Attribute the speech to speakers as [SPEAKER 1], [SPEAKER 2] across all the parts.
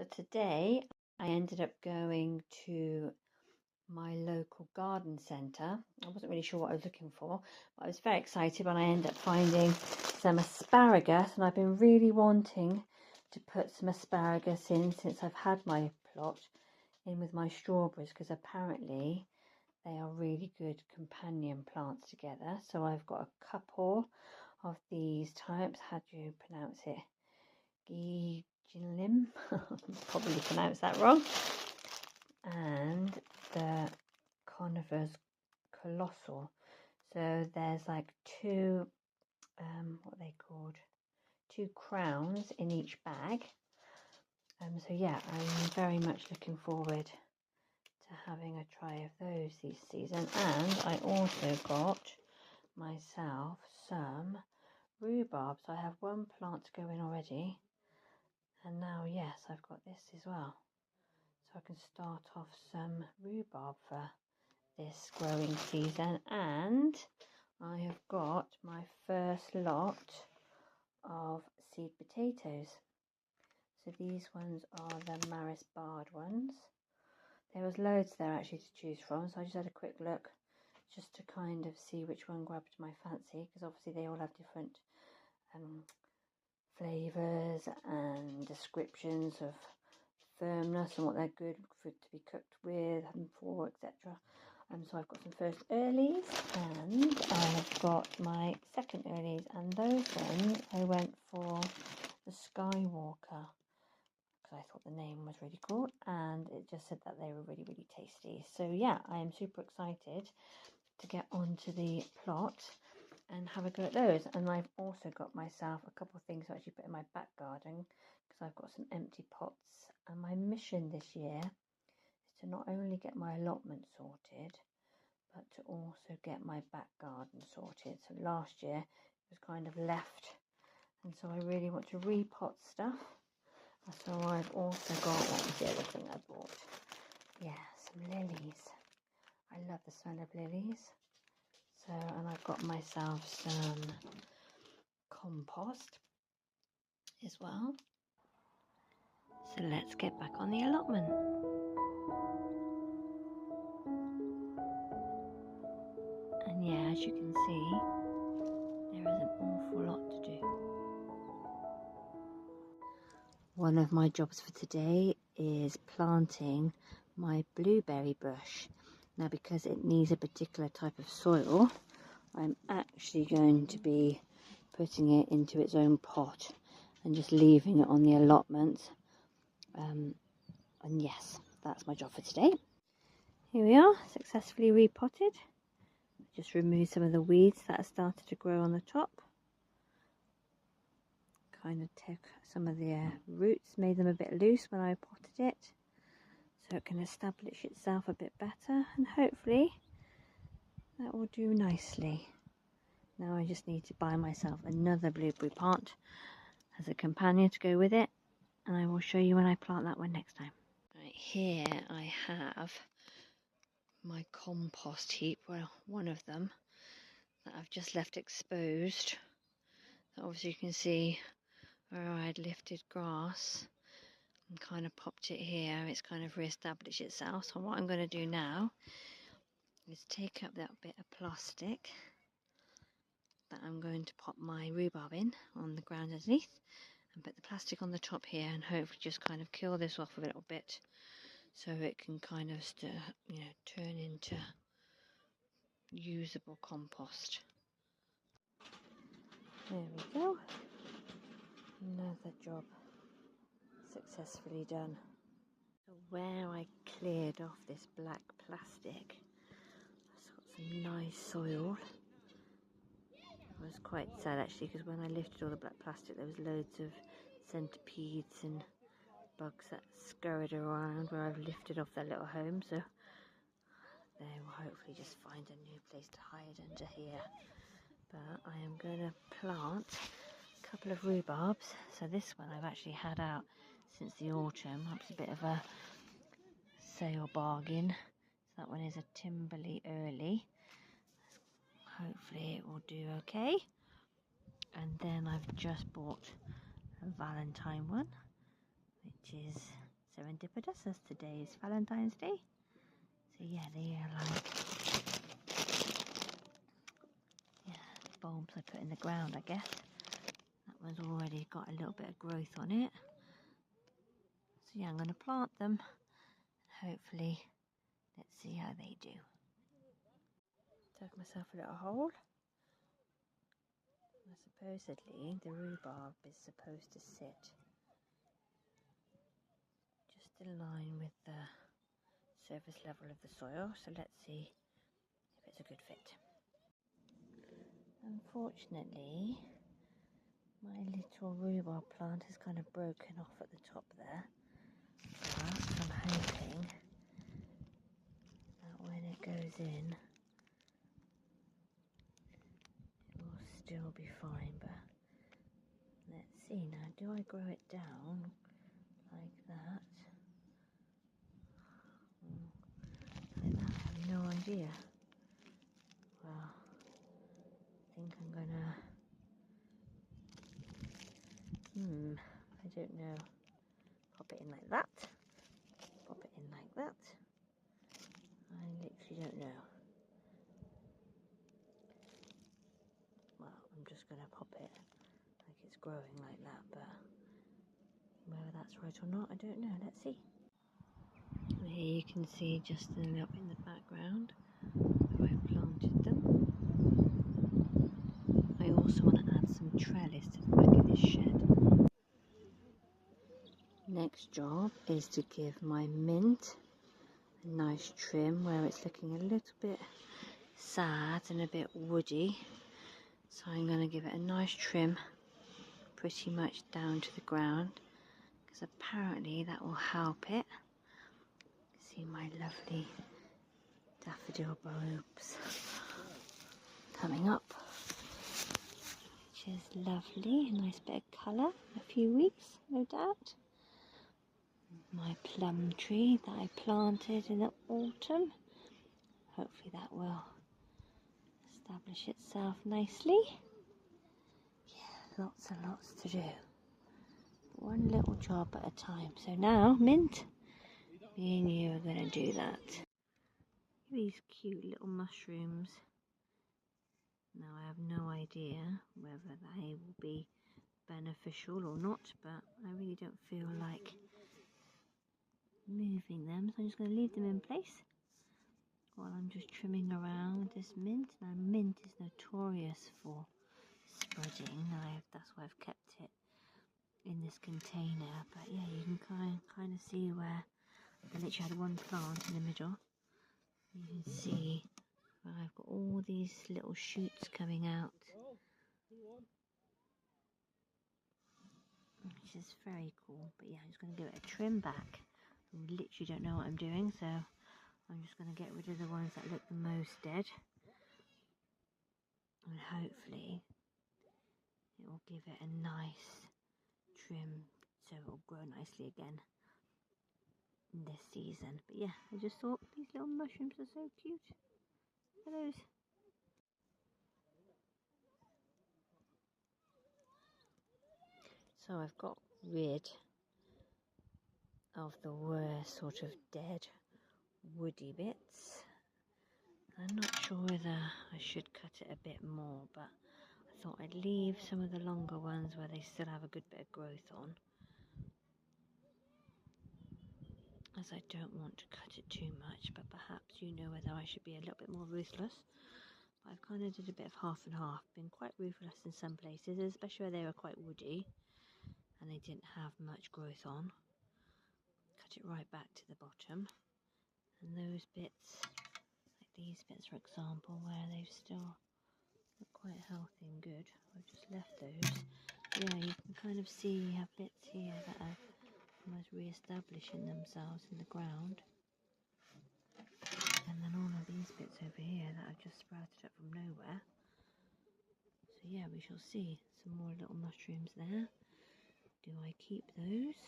[SPEAKER 1] for today, I ended up going to my local garden centre. I wasn't really sure what I was looking for, but I was very excited when I ended up finding some asparagus, and I've been really wanting to put some asparagus in since I've had my plot in with my strawberries, because apparently they are really good companion plants together. So I've got a couple of these types. How do you pronounce it? Lim, probably pronounced that wrong, and the conifers colossal. So there's like two, what are they called? Two crowns in each bag. So yeah, I'm very much looking forward to having a try of those this season. And I also got myself some rhubarb. So I have one plant going already. And now, yes, I've got this as well. So I can start off some rhubarb for this growing season. And I have got my first lot of seed potatoes. So these ones are the Maris Bard ones. There was loads there actually to choose from. So I just had a quick look just to kind of see which one grabbed my fancy. Because obviously they all have different flavours and descriptions of firmness and what they're good for to be cooked with and for, etc. So I've got some first earlies, and I've got my second earlies, and those ones I went for the Skywalker because I thought the name was really cool, and it just said that they were really, really tasty. So yeah, I am super excited to get onto the plot and have a go at those. And I've also got myself a couple of things to actually put in my back garden, because I've got some empty pots, and my mission this year is to not only get my allotment sorted, but to also get my back garden sorted. So last year it was kind of left, and so I really want to repot stuff. So I've also got, what was the other thing I bought? Yeah, some lilies. I love the smell of lilies. So, and I've got myself some compost as well. So let's get back on the allotment. And yeah, as you can see, there is an awful lot to do. One of my jobs for today is planting my blueberry bush. Now, because it needs a particular type of soil, I'm actually going to be putting it into its own pot and just leaving it on the allotment. And yes, that's my job for today. Here we are, successfully repotted. Just remove some of the weeds that have started to grow on the top. Kind of took some of the roots, made them a bit loose when I potted it, so it can establish itself a bit better, and hopefully that will do nicely. Now I just need to buy myself another blueberry plant as a companion to go with it, and I will show you when I plant that one next time. Right, here I have my compost heap, well, one of them that I've just left exposed. Obviously you can see where I had lifted grass and kind of popped it here. It's kind of re-established itself. So what I'm going to do now is take up that bit of plastic that I'm going to pop my rhubarb in on the ground underneath, and put the plastic on the top here, and hopefully just kind of kill this off a little bit so it can kind of turn into usable compost. There we go. Another job successfully done. So where I cleared off this black plastic, it's got some nice soil. It was quite sad actually, because when I lifted all the black plastic there was loads of centipedes and bugs that scurried around where I've lifted off their little home, so they will hopefully just find a new place to hide under here. But I am going to plant a couple of rhubarbs. So this one I've actually had out since the autumn. That's a bit of a sale bargain. So that one is a Timberley early. Hopefully it will do okay. And then I've just bought a Valentine one, which is serendipitous as today is Valentine's Day. So yeah, they are like bulbs I put in the ground, I guess. That one's already got a little bit of growth on it. So yeah, I'm going to plant them. Hopefully, let's see how they do. Dug myself a little hole. Supposedly, the rhubarb is supposed to sit just in line with the surface level of the soil. So let's see if it's a good fit. Unfortunately, my little rhubarb plant is kind of broken off at the top there. But I'm hoping that when it goes in, it will still be fine. But let's see now, do I grow it down like that? Like that, I have no idea. Well, I think I'm gonna, I don't know. Pop it in like that. Pop it in like that. I literally don't know. Well, I'm just gonna pop it like it's growing like that, but whether that's right or not, I don't know. Let's see. Here you can see just a little in the background where I planted them. I also want to add some trellis to the back of this shed. Next job is to give my mint a nice trim where it's looking a little bit sad and a bit woody. So I'm going to give it a nice trim pretty much down to the ground, because apparently that will help it. See my lovely daffodil bulbs coming up, which is lovely. A nice bit of colour in a few weeks, no doubt. My plum tree that I planted in the autumn, hopefully that will establish itself nicely. Yeah, lots and lots to do, one little job at a time. So now, Mint, me and you are going to do that. These cute little mushrooms. Now I have no idea whether they will be beneficial or not, but I really don't feel like moving them, so I'm just going to leave them in place while I'm just trimming around this mint. Now mint is notorious for spreading, that's why I've kept it in this container. But yeah, you can kind of see where I literally had one plant in the middle. You can see where I've got all these little shoots coming out, which is very cool. But yeah, I'm just going to give it a trim back. I literally don't know what I'm doing, so I'm just going to get rid of the ones that look the most dead, and hopefully it will give it a nice trim so it will grow nicely again in this season. But yeah, I just thought these little mushrooms are so cute. Look at those. So I've got rid of the worst sort of dead woody bits. I'm not sure whether I should cut it a bit more, but I thought I'd leave some of the longer ones where they still have a good bit of growth on, as I don't want to cut it too much. But perhaps you know whether I should be a little bit more ruthless. But I've kind of did a bit of half and half, been quite ruthless in some places, especially where they were quite woody and they didn't have much growth on. Cut it right back to the bottom, and those bits, like these bits for example, where they've still look quite healthy and good, I've just left those. Yeah, you can kind of see you have bits here that are almost re-establishing themselves in the ground, and then all of these bits over here that have just sprouted up from nowhere. So yeah, we shall see. Some more little mushrooms there. Do I keep those?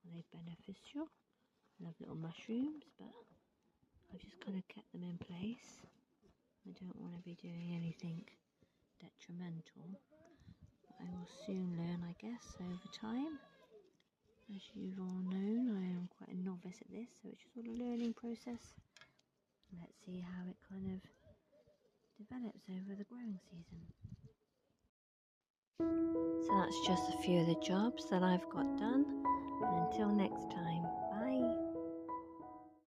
[SPEAKER 1] Are they beneficial? I love little mushrooms, but I've just kind of kept them in place. I don't want to be doing anything detrimental. I will soon learn, I guess, over time. As you've all known, I novice at this, so it's just sort of a learning process. Let's see how it kind of develops over the growing season. So that's just a few of the jobs that I've got done, and until next time.